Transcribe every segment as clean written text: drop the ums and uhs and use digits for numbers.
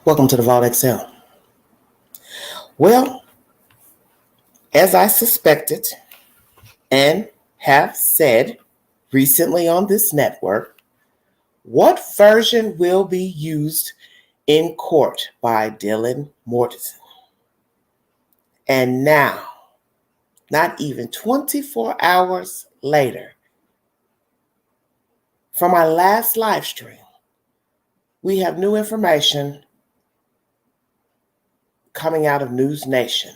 Welcome to the Vault Excel. Well, as I suspected and have said recently on this network, what version will be used in court by Dylan Mortensen? And now, not even 24 hours later, from our last live stream, we have new information coming out of News Nation.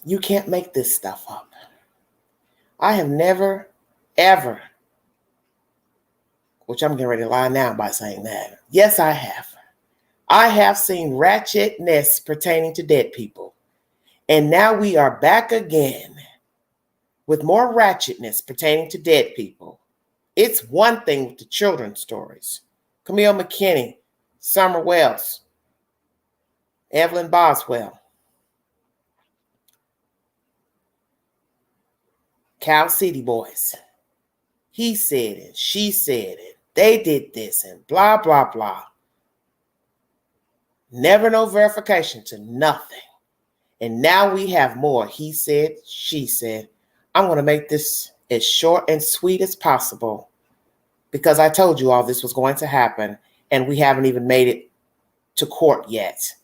You can't make this stuff up. I have never, ever, which I'm getting ready to lie now by saying that. Yes, I have. I have seen ratchetness pertaining to dead people. And now we are back again with more ratchetness pertaining to dead people. It's one thing with the children's stories. Camille McKinney, Summer Wells, Evelyn Boswell, Cal City Boys. He said it, she said it, they did this and blah, blah, blah. Never no verification to nothing. And now we have more he said, she said. I'm going to make this as short and sweet as possible because I told you all this was going to happen and we haven't even made it to court yet.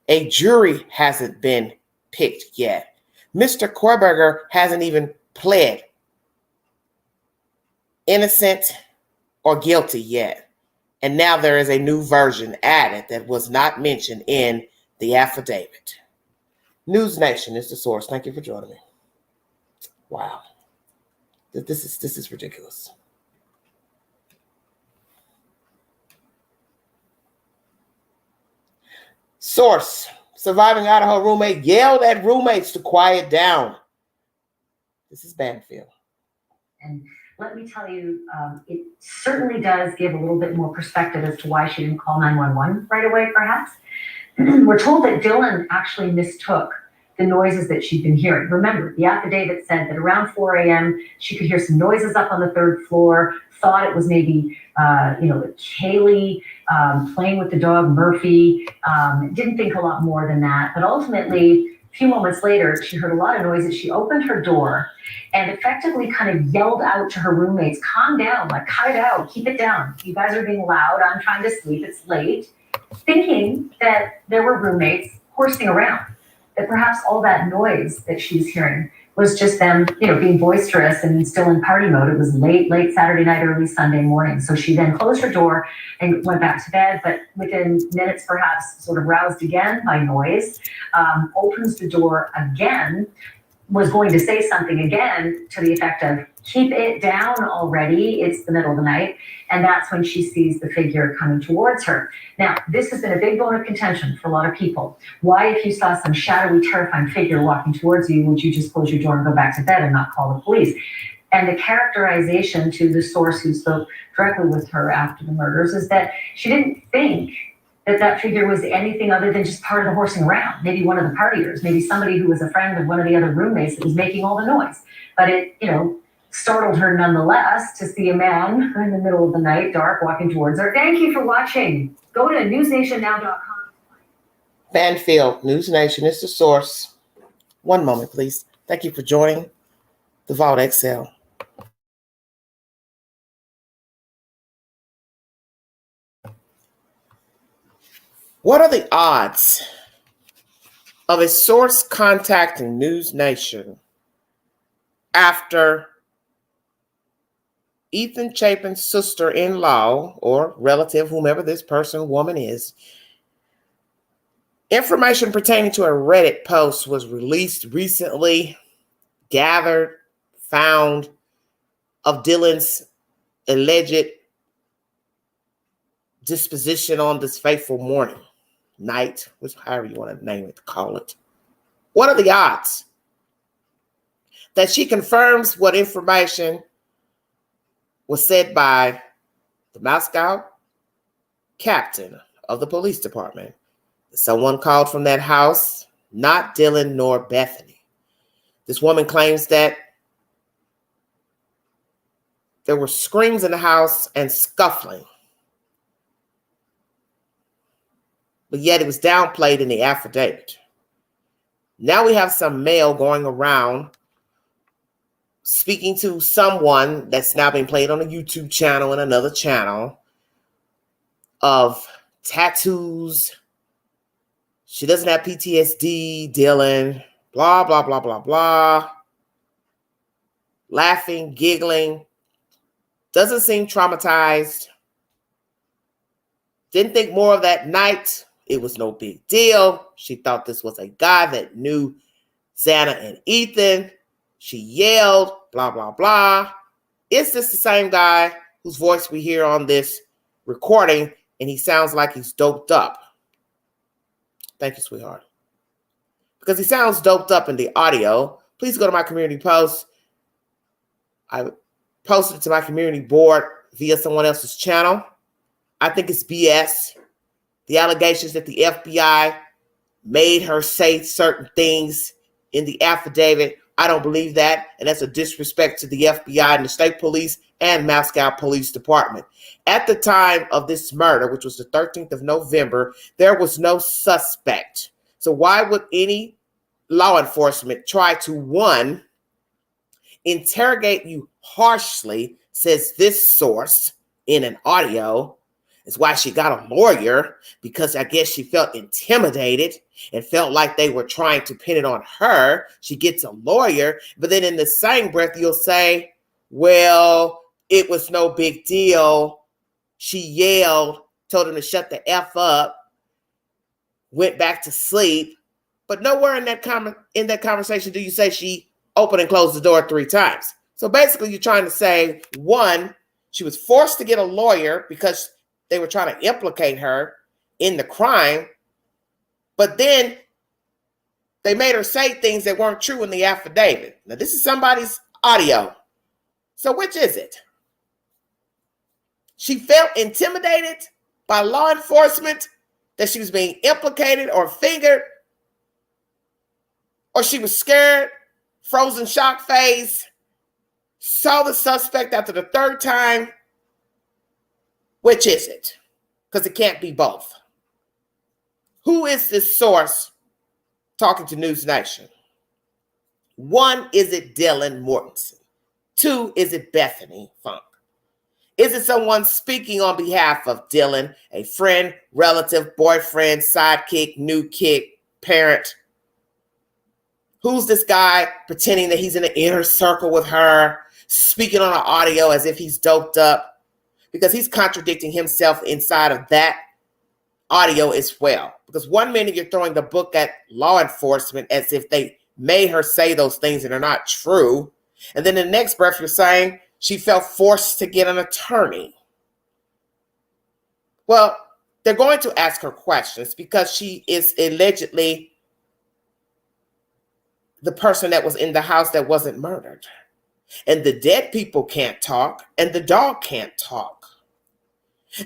A jury hasn't been picked yet. Mr. Kohlberger hasn't even pled innocent or guilty yet. And now there is a new version added that was not mentioned in the affidavit. News Nation is the source. Thank you for joining me. Wow. This is ridiculous. Source. Surviving Idaho roommate yelled at roommates to quiet down. This is Banfield. And let me tell you, it certainly does give a little bit more perspective as to why she didn't call 911 right away, perhaps. We're told that Dylan actually mistook the noises that she'd been hearing. Remember, the affidavit said that around 4 a.m., she could hear some noises up on the third floor, thought it was maybe, Kaylee playing with the dog, Murphy, didn't think a lot more than that. But ultimately, a few moments later, she heard a lot of noises. She opened her door and effectively kind of yelled out to her roommates, calm down, like cut it out, keep it down. You guys are being loud. I'm trying to sleep. It's late. Thinking that there were roommates horsing around, that perhaps all that noise that she was hearing was just them, being boisterous and still in party mode. It was late Saturday night, early Sunday morning. So she then closed her door and went back to bed, but within minutes, perhaps sort of roused again by noise, opens the door again, was going to say something again to the effect of, keep it down already. It's the middle of the night. And that's when she sees the figure coming towards her. Now, this has been a big bone of contention for a lot of people. Why, if you saw some shadowy, terrifying figure walking towards you, would you just close your door and go back to bed and not call the police? And the characterization to the source who spoke directly with her after the murders is that she didn't think that figure was anything other than just part of the horsing around. Maybe one of the partiers, maybe somebody who was a friend of one of the other roommates that was making all the noise. But it, startled her nonetheless to see a man in the middle of the night, dark, walking towards her. Thank you for watching. Go to newsnationnow.com. Banfield, News Nation is the source. One moment, please. Thank you for joining the Vault Excel. What are the odds of a source contacting News Nation after Ethan Chapin's sister-in-law or relative, whomever this person, woman is, information pertaining to a Reddit post was released recently, gathered, found, of Dylan's alleged disposition on this fateful morning, night, however you want to name it, call it. What are the odds that she confirms what information was said by the Moscow captain of the police department? Someone called from that house, not Dylan nor Bethany. This woman claims that there were screams in the house and scuffling but yet it was downplayed in the affidavit. Now we have some male going around speaking to someone that's now being played on a YouTube channel and another channel of tattoos. She doesn't have PTSD, Dylan, blah, blah, blah, blah, blah. Laughing, giggling. Doesn't seem traumatized. Didn't think more of that night. It was no big deal. She thought this was a guy that knew Xana and Ethan. She yelled, blah, blah, blah. Is this the same guy whose voice we hear on this recording and he sounds like he's doped up? Thank you, sweetheart. Because he sounds doped up in the audio, please go to my community post. I posted it to my community board via someone else's channel. I think it's BS. The allegations that the FBI made her say certain things in the affidavit, I don't believe that. And that's a disrespect to the FBI and the state police and Moscow Police Department. At the time of this murder, which was the 13th of November, there was no suspect. So why would any law enforcement try to, one, interrogate you harshly, says this source in an audio? It's why she got a lawyer, because I guess she felt intimidated and felt like they were trying to pin it on her. She gets a lawyer, but then in the same breath, you'll say, well, it was no big deal. She yelled, told him to shut the F up, went back to sleep. But nowhere in that conversation do you say she opened and closed the door 3 times. So basically, you're trying to say, one, she was forced to get a lawyer because they were trying to implicate her in the crime, but then they made her say things that weren't true in the affidavit. Now, this is somebody's audio. So which is it? She felt intimidated by law enforcement, that she was being implicated or fingered, or she was scared, frozen shock face, saw the suspect after the 3rd time. Which is it? Because it can't be both. Who is this source talking to News Nation? 1, is it Dylan Mortensen? 2, is it Bethany Funk? Is it someone speaking on behalf of Dylan, a friend, relative, boyfriend, sidekick, new kick, parent? Who's this guy pretending that he's in the inner circle with her, speaking on an audio as if he's doped up? Because he's contradicting himself inside of that audio as well. Because one minute you're throwing the book at law enforcement as if they made her say those things and are not true. And then in the next breath, you're saying she felt forced to get an attorney. Well, they're going to ask her questions because she is allegedly the person that was in the house that wasn't murdered. And the dead people can't talk, and the dog can't talk.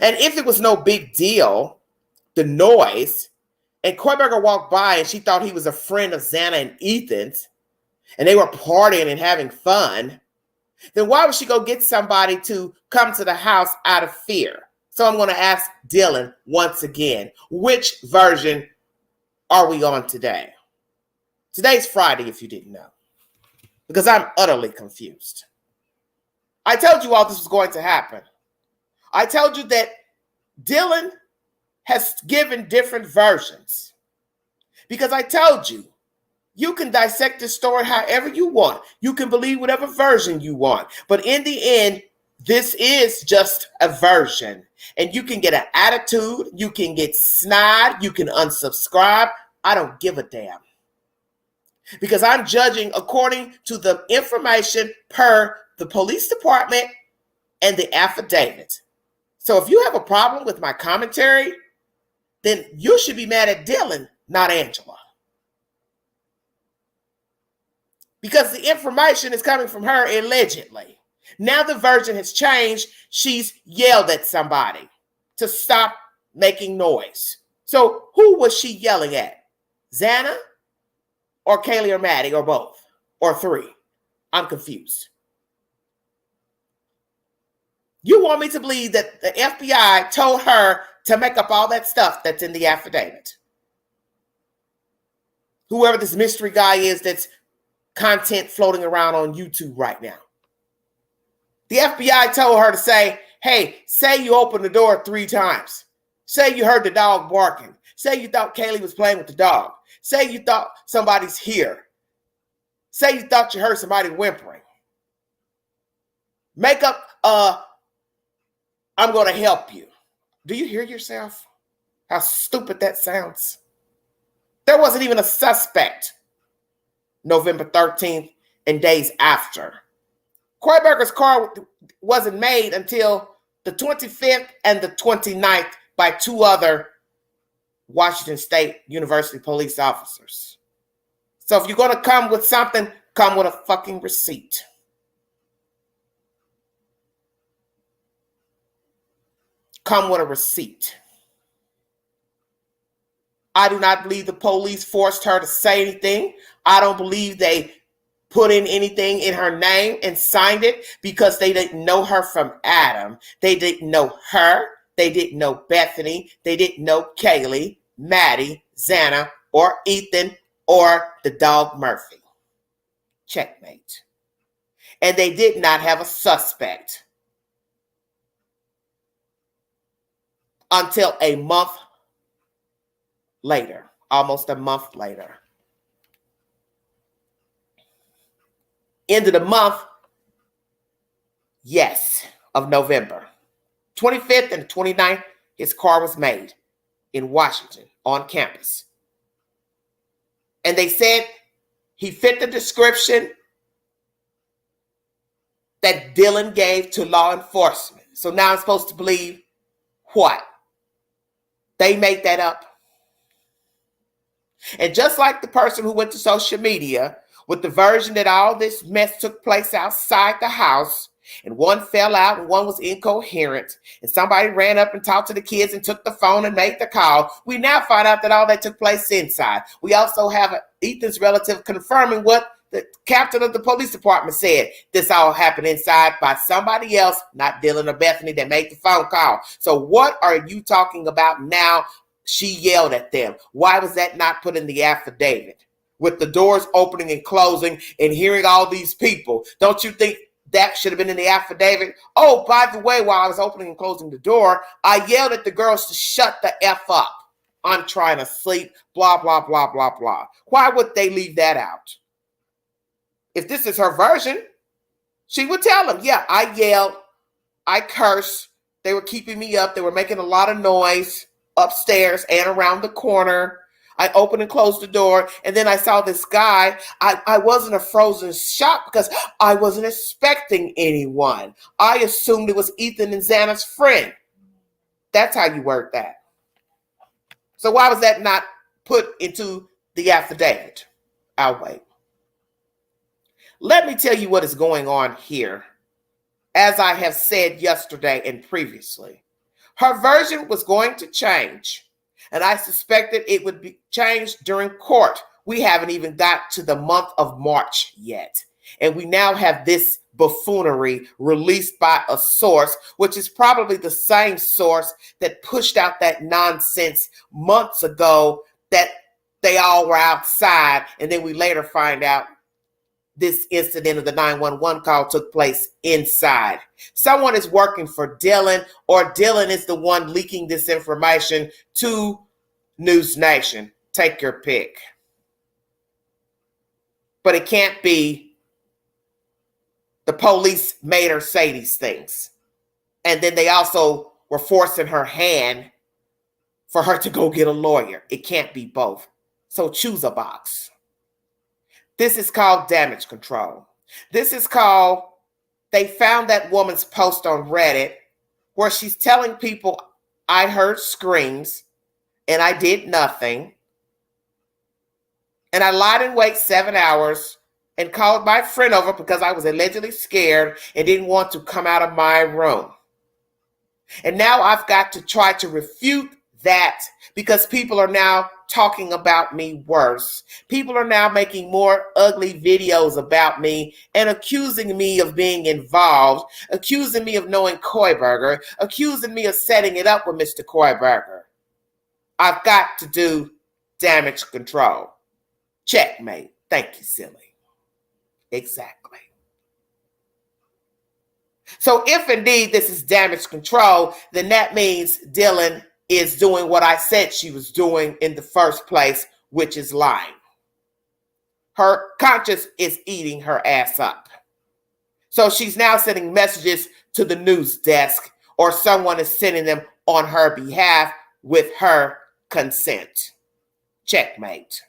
And if it was no big deal, the noise, and Kohlberger walked by and she thought he was a friend of Xana and Ethan's, and they were partying and having fun, then why would she go get somebody to come to the house out of fear? So I'm going to ask Dylan once again, which version are we on today? Today's Friday, if you didn't know, because I'm utterly confused. I told you all this was going to happen. I told you that Dylan has given different versions, because I told you, you can dissect the story however you want. You can believe whatever version you want. But in the end, this is just a version. And you can get an attitude. You can get snide. You can unsubscribe. I don't give a damn. Because I'm judging according to the information per the police department and the affidavit. So if you have a problem with my commentary, then you should be mad at Dylan, not Angela. Because the information is coming from her allegedly. Now the version has changed. She's yelled at somebody to stop making noise. So who was she yelling at? Xana or Kaylee or Maddie or both? Or 3? I'm confused. You want me to believe that the FBI told her to make up all that stuff that's in the affidavit? Whoever this mystery guy is that's content floating around on YouTube right now. The FBI told her to say, hey, say you opened the door 3 times. Say you heard the dog barking. Say you thought Kaylee was playing with the dog. Say you thought somebody's here. Say you thought you heard somebody whimpering. Make up, I'm going to help you. Do you hear yourself? How stupid that sounds. There wasn't even a suspect November 13th and days after. Kohlberger's car wasn't made until the 25th and the 29th by 2 other Washington State University police officers. So if you're going to come with something, come with a fucking receipt. Come with a receipt. I do not believe the police forced her to say anything. I don't believe they put in anything in her name and signed it because they didn't know her from Adam. They didn't know her. They didn't know Bethany. They didn't know Kaylee, Maddie, Xana, or Ethan, or the dog Murphy. Checkmate. And they did not have a suspect until a month later, almost a month later. End of the month, yes, of November. 25th and 29th, his car was made in Washington on campus. And they said he fit the description that Dylan gave to law enforcement. So now I'm supposed to believe what? They made that up. And just like the person who went to social media with the version that all this mess took place outside the house, and one fell out and one was incoherent, and somebody ran up and talked to the kids and took the phone and made the call, we now find out that all that took place inside. We also have Ethan's relative confirming what the captain of the police department said. This all happened inside by somebody else, not Dylan or Bethany, that made the phone call. So what are you talking about now? She yelled at them. Why was that not put in the affidavit? With the doors opening and closing and hearing all these people, don't you think that should have been in the affidavit? Oh, by the way, while I was opening and closing the door, I yelled at the girls to shut the F up. I'm trying to sleep, blah, blah, blah, blah, blah. Why would they leave that out? If this is her version, she would tell them, yeah, I yelled, I cursed, they were keeping me up, they were making a lot of noise upstairs and around the corner. I opened and closed the door, and then I saw this guy. I wasn't a frozen shock because I wasn't expecting anyone. I assumed it was Ethan and Xana's friend. That's how you word that. So why was that not put into the affidavit? I'll wait. Let me tell you what is going on here. As I have said yesterday and previously, her version was going to change. And I suspected it would be changed during court. We haven't even got to the month of March yet. And we now have this buffoonery released by a source, which is probably the same source that pushed out that nonsense months ago that they all were outside. And then we later find out this incident of the 911 call took place inside. Someone is working for Dylan, or Dylan is the one leaking this information to News Nation. Take your pick. But it can't be the police made her say these things. And then they also were forcing her hand for her to go get a lawyer. It can't be both. So choose a box. This is called damage control. This is called, they found that woman's post on Reddit where she's telling people, I heard screams and I did nothing. And I lied in wait 7 hours and called my friend over because I was allegedly scared and didn't want to come out of my room. And now I've got to try to refute that because people are now talking about me worse. People are now making more ugly videos about me and accusing me of being involved, accusing me of knowing Kohlberger, accusing me of setting it up with Mr. Kohlberger. I've got to do damage control. Checkmate. Thank you, silly. Exactly. So if indeed this is damage control, then that means Dylan is doing what I said she was doing in the first place, which is lying. Her conscience is eating her ass up. So she's now sending messages to the news desk, or someone is sending them on her behalf with her consent. Checkmate.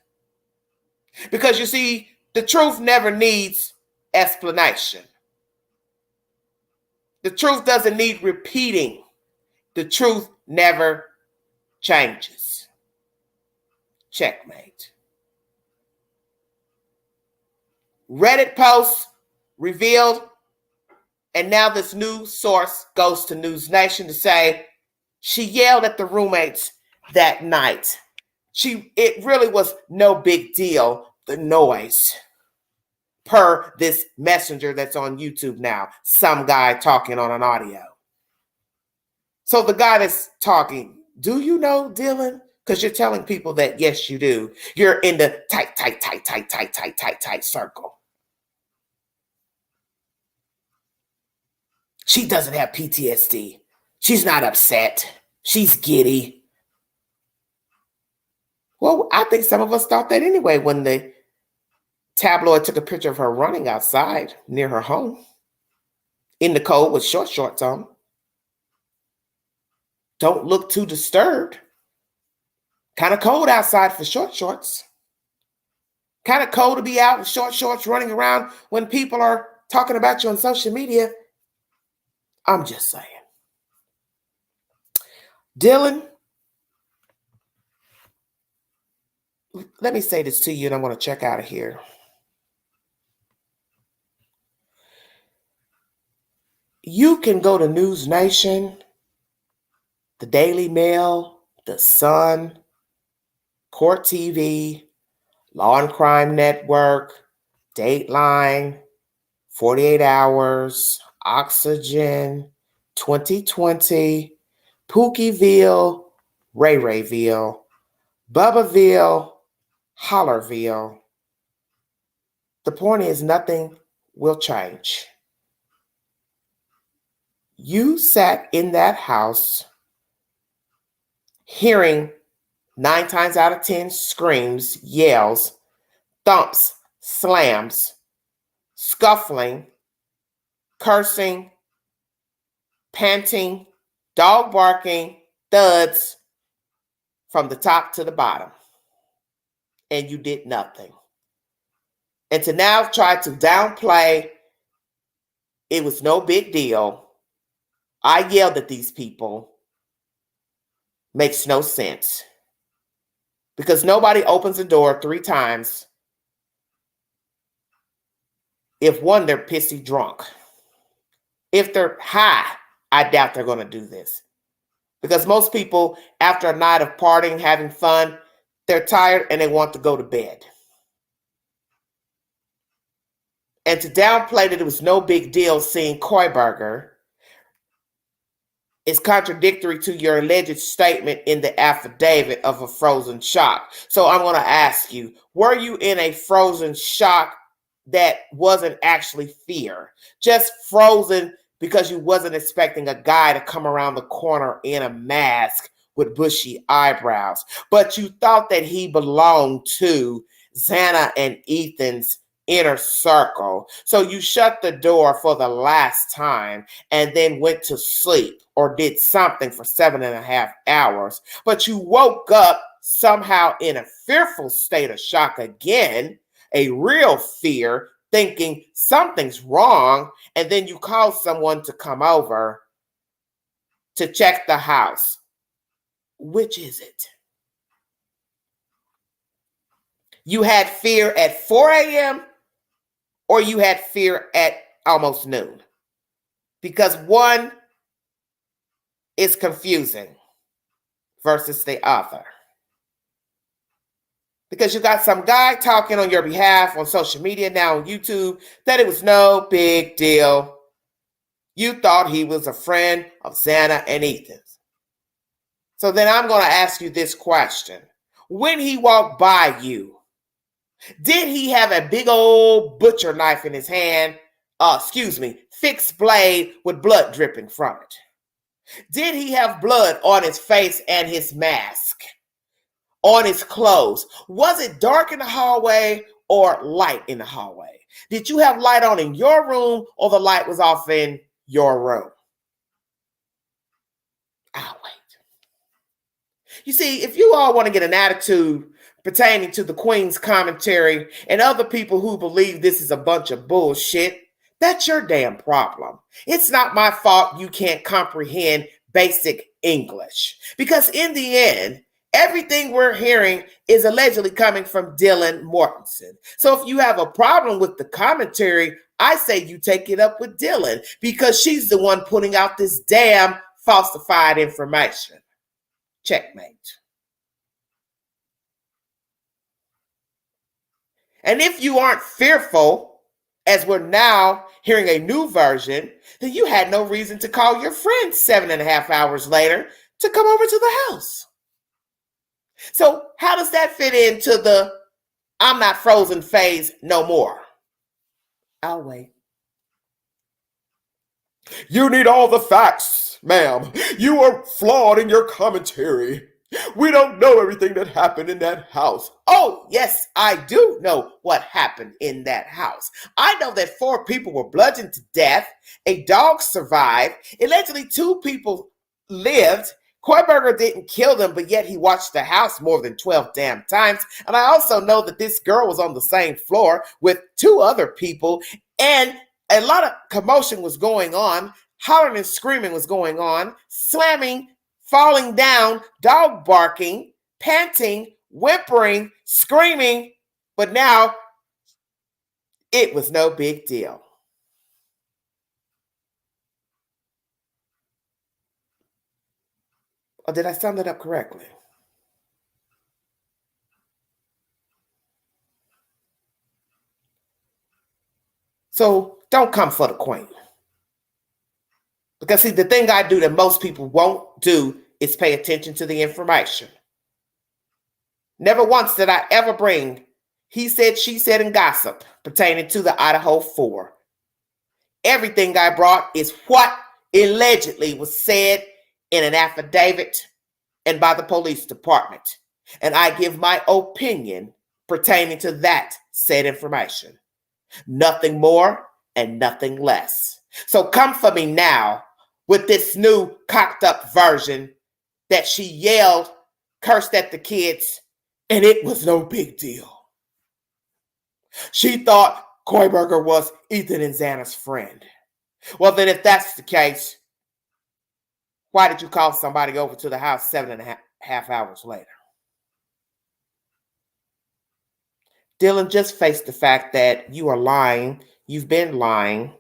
Because you see, the truth never needs explanation. The truth doesn't need repeating. The truth never changes. Checkmate. Reddit posts revealed, and now this new source goes to News Nation to say she yelled at the roommates that night. It really was no big deal, the noise. Per this messenger that's on YouTube now, some guy talking on an audio. So the guy that's talking, do you know Dylan? Because you're telling people that, yes, you do. You're in the tight circle. She doesn't have PTSD. She's not upset. She's giddy. Well, I think some of us thought that anyway when the tabloid took a picture of her running outside near her home in the cold with shorts on. Don't look too disturbed. Kind of cold outside for shorts. Kind of cold to be out in shorts running around when people are talking about you on social media. I'm just saying. Dylan, let me say this to you and I'm going to check out of here. You can go to News Nation, the Daily Mail, the Sun, Court TV, Law and Crime Network, Dateline, 48 Hours, Oxygen, 2020, Pookieville, Rayville, Bubbaville, Hollerville. The point is nothing will change. You sat in that house hearing 9 times out of 10 screams, yells, thumps, slams, scuffling, cursing, panting, dog barking, thuds from the top to the bottom. And you did nothing. And to now try to downplay, it was no big deal. I yelled at these people. Makes no sense. Because nobody opens the door 3 times if one, they're pissy drunk. If they're high, I doubt they're going to do this. Because most people, after a night of partying, having fun, they're tired and they want to go to bed. And to downplay that it was no big deal seeing Kohlberger is contradictory to your alleged statement in the affidavit of a frozen shock. So I'm going to ask you, were you in a frozen shock that wasn't actually fear? Just frozen because you wasn't expecting a guy to come around the corner in a mask with bushy eyebrows, but you thought that he belonged to Xana and Ethan's inner circle. So you shut the door for the last time and then went to sleep or did something for 7.5 hours. But you woke up somehow in a fearful state of shock again, a real fear, thinking something's wrong. And then you call someone to come over to check the house. Which is it? You had fear at 4 a.m. or you had fear at almost noon? Because one is confusing versus the other. because you got some guy talking on your behalf on social media now on YouTube that it was no big deal. You thought he was a friend of Xana and Ethan's. So then I'm going to ask you this question. When he walked by you, did he have a big old butcher knife in his hand? Fixed blade with blood dripping from it? Did he have blood on his face and his mask? On his clothes? Was it dark in the hallway or light in the hallway? Did you have light on in your room or the light was off in your room? I'll wait. You see, if you all want to get an attitude pertaining to the Queen's commentary and other people who believe this is a bunch of bullshit, that's your damn problem. It's not my fault you can't comprehend basic English. Because in the end, everything we're hearing is allegedly coming from Dylan Mortensen. So if you have a problem with the commentary, I say you take it up with Dylan because she's the one putting out this damn falsified information. Checkmate. And if you aren't fearful, as we're now hearing a new version, then you had no reason to call your friend 7.5 hours later to come over to the house. So how does that fit into the I'm not frozen phase no more? I'll wait. You need all the facts, ma'am. You are flawed in your commentary. We don't know everything that happened in that house. Oh, yes, I do know what happened in that house. I know that 4 people were bludgeoned to death. A dog survived. Allegedly, 2 people lived. Koiberger didn't kill them, but yet he watched the house more than 12 damn times. And I also know that this girl was on the same floor with 2 other people. And a lot of commotion was going on. Hollering and screaming was going on. Slamming, falling down, dog barking, panting, whimpering, screaming. But now it was no big deal. Or did I sum that up correctly? So don't come for the Queen. Because see, the thing I do that most people won't do is pay attention to the information. Never once did I ever bring he said, she said, and gossip pertaining to the Idaho 4. Everything I brought is what allegedly was said in an affidavit and by the police department. And I give my opinion pertaining to that said information. Nothing more and nothing less. So come for me now with this new cocked up version that she yelled, cursed at the kids, and it was no big deal. She thought Koiberger was Ethan and Xana's friend. Well, then if that's the case, why did you call somebody over to the house 7.5 hours later? Dylan, just face the fact that you are lying. You've been lying.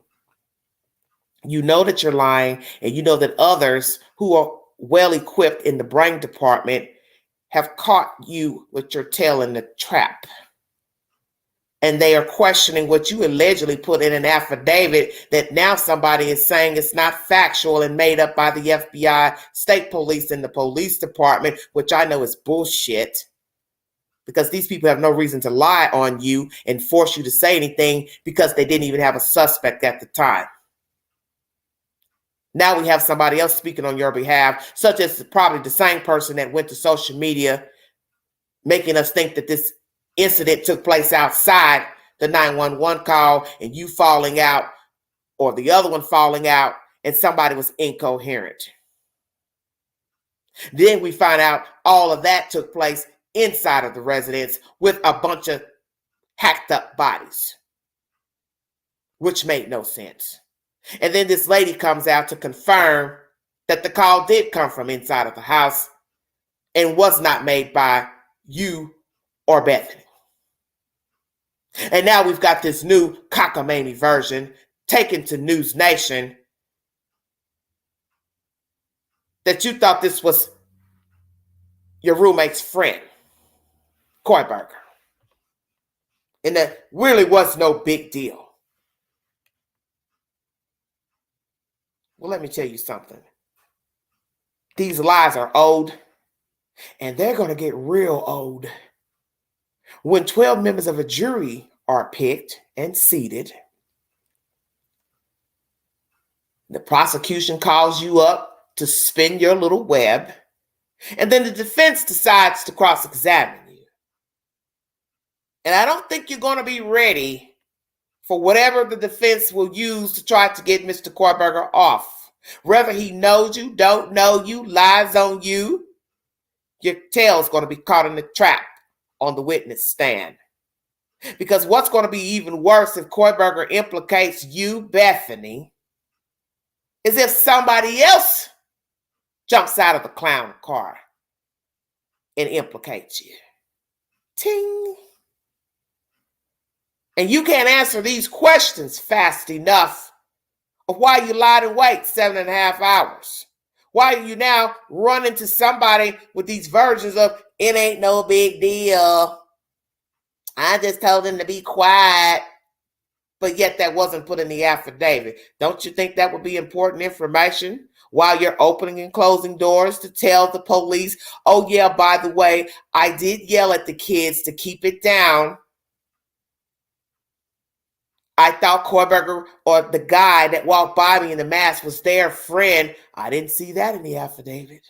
You know that you're lying, and you know that others who are well equipped in the brain department have caught you with your tail in the trap. And they are questioning what you allegedly put in an affidavit that now somebody is saying it's not factual and made up by the FBI, state police, and the police department, which I know is bullshit. Because these people have no reason to lie on you and force you to say anything because they didn't even have a suspect at the time. Now we have somebody else speaking on your behalf, such as probably the same person that went to social media, making us think that this incident took place outside the 911 call and you falling out or the other one falling out and somebody was incoherent. Then we find out all of that took place inside of the residence with a bunch of hacked up bodies, which made no sense. And then this lady comes out to confirm that the call did come from inside of the house and was not made by you or Bethany. And now we've got this new cockamamie version taken to News Nation that you thought this was your roommate's friend, Koiberger. And that really was no big deal. Well, let me tell you something. These lies are old, and they're going to get real old. When 12 members of a jury are picked and seated, the prosecution calls you up to spin your little web, and then the defense decides to cross-examine you. And I don't think you're going to be ready for whatever the defense will use to try to get Mr. Kohlberger off. Whether he knows you, don't know you, lies on you, your tail's going to be caught in the trap on the witness stand. Because what's going to be even worse if Kohlberger implicates you, Bethany, is if somebody else jumps out of the clown car and implicates you. Ting. And you can't answer these questions fast enough of why you lied in wait 7.5 hours. Why are you now running to somebody with these versions of, it ain't no big deal. I just told him to be quiet. But yet that wasn't put in the affidavit. Don't you think that would be important information while you're opening and closing doors to tell the police, oh yeah, by the way, I did yell at the kids to keep it down. I thought Kohlberger or the guy that walked by me in the mask was their friend. I didn't see that in the affidavit.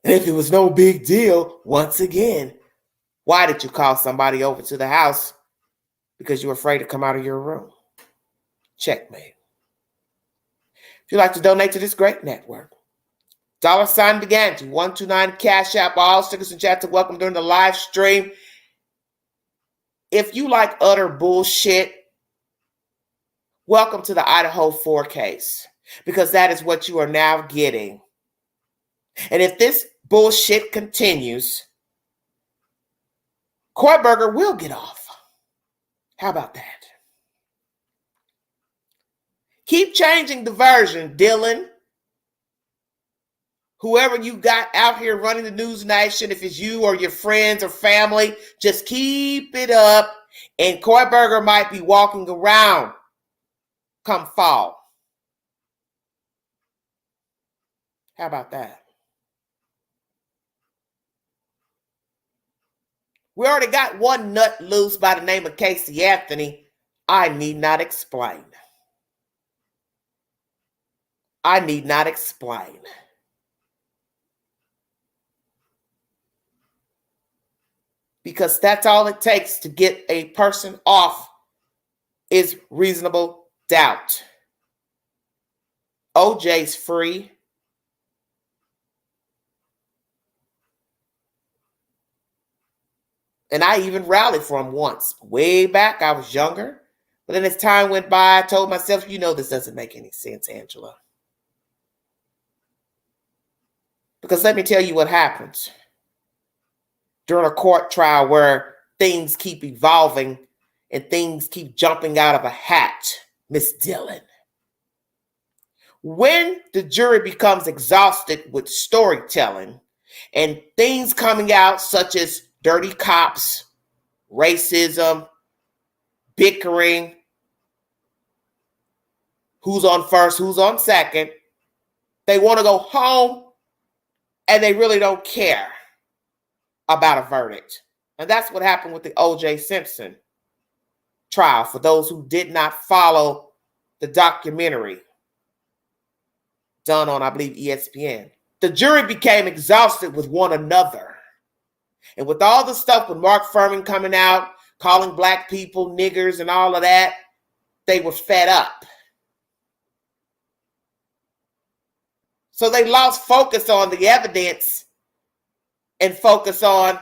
And if it was no big deal, once again, why did you call somebody over to the house? Because you were afraid to come out of your room. Checkmate. If you'd like to donate to this great network, $sign Gigante, 129 Cash App, all stickers and chats are welcome during the live stream. If you like utter bullshit, welcome to the Idaho 4 case, because that is what you are now getting. And if this bullshit continues, Kohlberger will get off. How about that? Keep changing the version, Dylan. Whoever you got out here running the News Nation, if it's you or your friends or family, just keep it up. And Kohlberger might be walking around come fall. How about that? We already got one nut loose by the name of Casey Anthony. I need not explain. I need not explain. Because that's all it takes to get a person off is reasonable doubt. OJ's free. And I even rallied for him once. Way back, I was younger. But then as time went by, I told myself, you know this doesn't make any sense, Angela. Because let me tell you what happens during a court trial where things keep evolving and things keep jumping out of a hat, Miss Dillon. When the jury becomes exhausted with storytelling and things coming out such as dirty cops, racism, bickering, who's on first, who's on second, they want to go home and they really don't care about a verdict. And that's what happened with the O.J. Simpson trial, for those who did not follow the documentary done on, I believe, ESPN. The jury became exhausted with one another. And with all the stuff with Mark Fuhrman coming out, calling black people niggers and all of that, they were fed up. So they lost focus on the evidence and focus on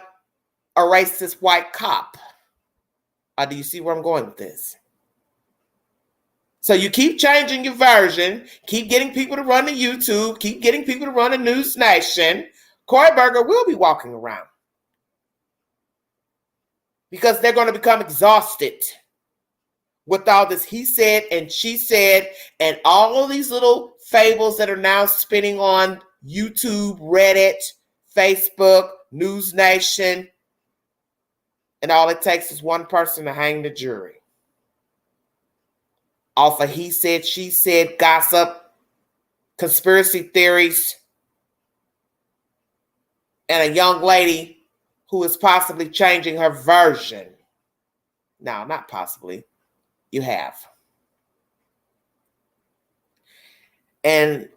a racist white cop. Do you see where I'm going with this? So you keep changing your version, keep getting people to run to YouTube, keep getting people to run to News Nation. Kohlberger will be walking around because they're going to become exhausted with all this he said and she said and all of these little fables that are now spinning on YouTube, Reddit, Facebook, News Nation, and all it takes is one person to hang the jury. Off of he said, she said, gossip, conspiracy theories, and a young lady who is possibly changing her version. No, not possibly. You have. And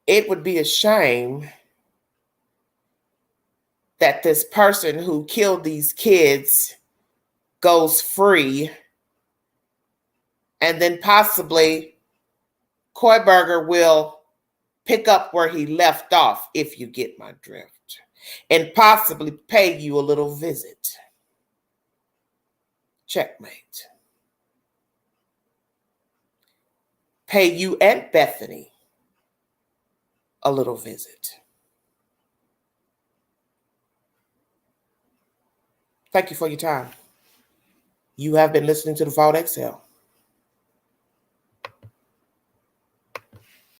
it would be a shame that this person who killed these kids goes free, and then possibly Kohlberger will pick up where he left off, if you get my drift, and possibly pay you a little visit. Checkmate. Pay you and Bethany a little visit. Thank you for your time. You have been listening to The Vault Exhale.